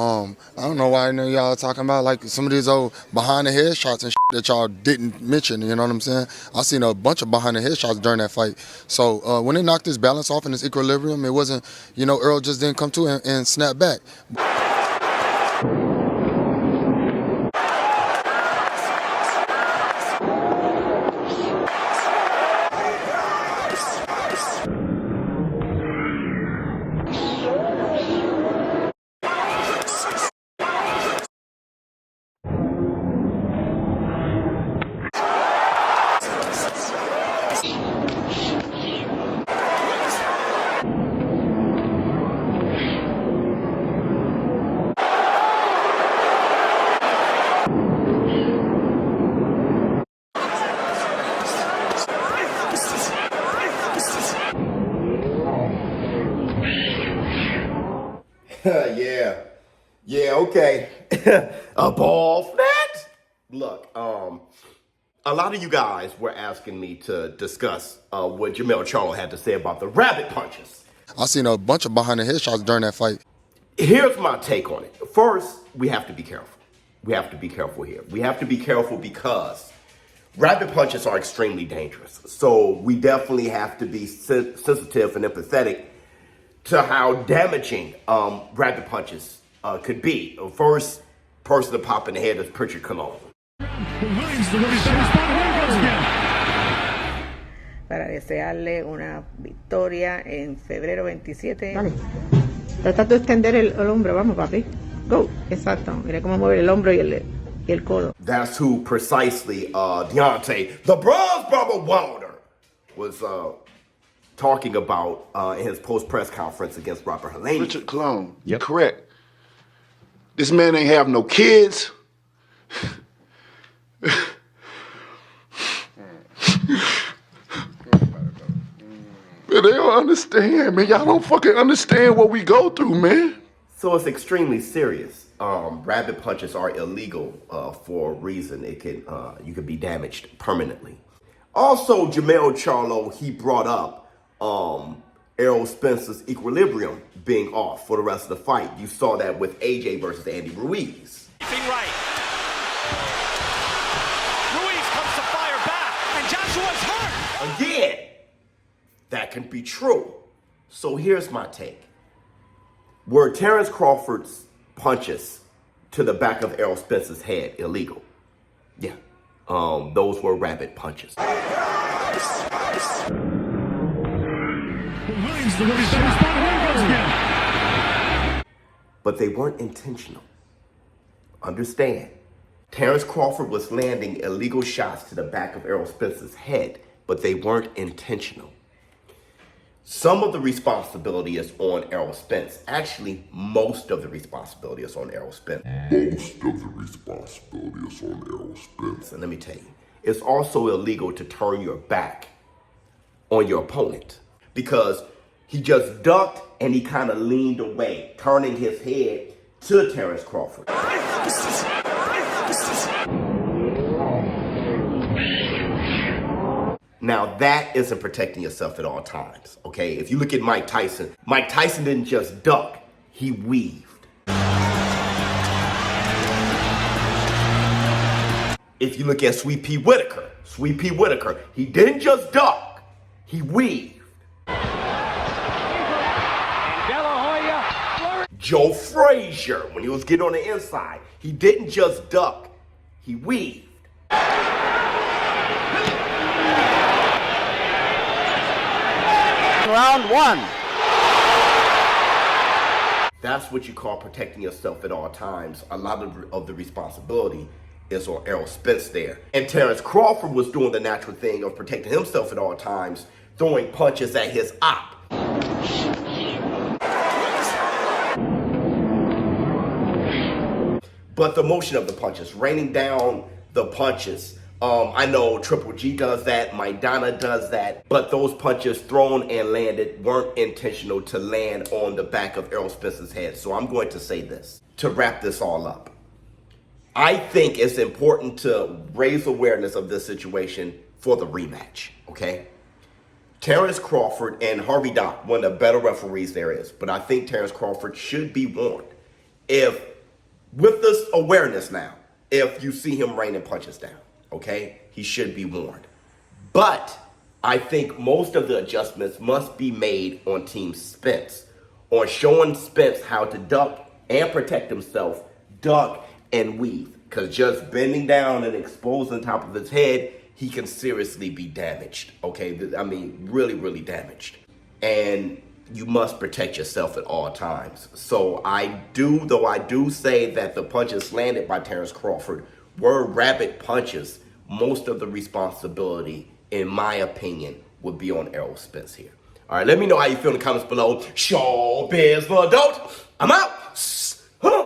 I don't know why I know y'all talking about like some of these old behind the head shots and shit that y'all didn't mention. You know what I'm saying? I seen a bunch of behind the head shots during that fight. So when they knocked his balance off and his equilibrium, it wasn't, Earl just didn't come to and snap back. Yeah, okay. A ball flat? Look, a lot of you guys were asking me to discuss what Jermell Charlo had to say about the rabbit punches. I seen a bunch of behind the head shots during that fight. Here's my take on it. First, we have to be careful. We have to be careful here. We have to be careful because rabbit punches are extremely dangerous. So we definitely have to be sensitive and empathetic to how damaging rabbit punches could be. The first person to pop in the head is Pritchard Colon. Para desearle una victoria en febrero 27. Dale. Trata de extender el hombro. Vamos, papi. Go. Exacto. Mira cómo mueve el hombro y el codo. That's who precisely Deontay, the Bronze Brother Wilder, was talking about in his post-press conference against Robert Helenius. Richard Colon, you're correct. This man ain't have no kids. Man, they don't understand, man. Y'all don't fucking understand what we go through, man. So it's extremely serious. Rabbit punches are illegal for a reason. It can you could be damaged permanently. Also, Jermell Charlo, he brought up Errol Spence's equilibrium being off for the rest of the fight. You saw that with AJ versus Andy Ruiz. Right. Ruiz comes to fire back, and Joshua's hurt. Again, that can be true. So here's my take. Were Terrence Crawford's punches to the back of Errol Spence's head illegal? Yeah. Those were rabbit punches. But they weren't intentional. Understand, Terrence Crawford was landing illegal shots to the back of Errol Spence's head, but they weren't intentional. Some of the responsibility is on Errol Spence. Actually, most of the responsibility is on Errol Spence. Most of the responsibility is on Errol Spence. And let me tell you, it's also illegal to turn your back on your opponent because he just ducked and he kind of leaned away, turning his head to Terrence Crawford. Now, that isn't protecting yourself at all times, okay? If you look at Mike Tyson didn't just duck, he weaved. If you look at Sweet Pea Whitaker, he didn't just duck, he weaved. Joe Frazier, when he was getting on the inside, he didn't just duck, he weaved. Round one. That's what you call protecting yourself at all times. A lot of the responsibility is on Errol Spence there. And Terrence Crawford was doing the natural thing of protecting himself at all times, throwing punches at his op. But the motion of the punches, raining down the punches. I know Triple G does that, Maidana does that, but those punches thrown and landed weren't intentional to land on the back of Errol Spence's head. So I'm going to say this, to wrap this all up. I think it's important to raise awareness of this situation for the rematch, okay? Terrence Crawford and Harvey Dock, one of the better referees there is, but I think Terrence Crawford should be warned. If with this awareness now, if you see him raining punches down, okay, he should be warned. But I think most of the adjustments must be made on Team Spence, on showing Spence how to duck and protect himself, duck and weave. Because just bending down and exposing the top of his head, he can seriously be damaged, okay? I mean, really, really damaged. And you must protect yourself at all times. So I do say that the punches landed by Terrence Crawford were rapid punches, most of the responsibility, in my opinion, would be on Errol Spence here. All right, let me know how you feel in the comments below. ShowBizz for Adult. I'm out.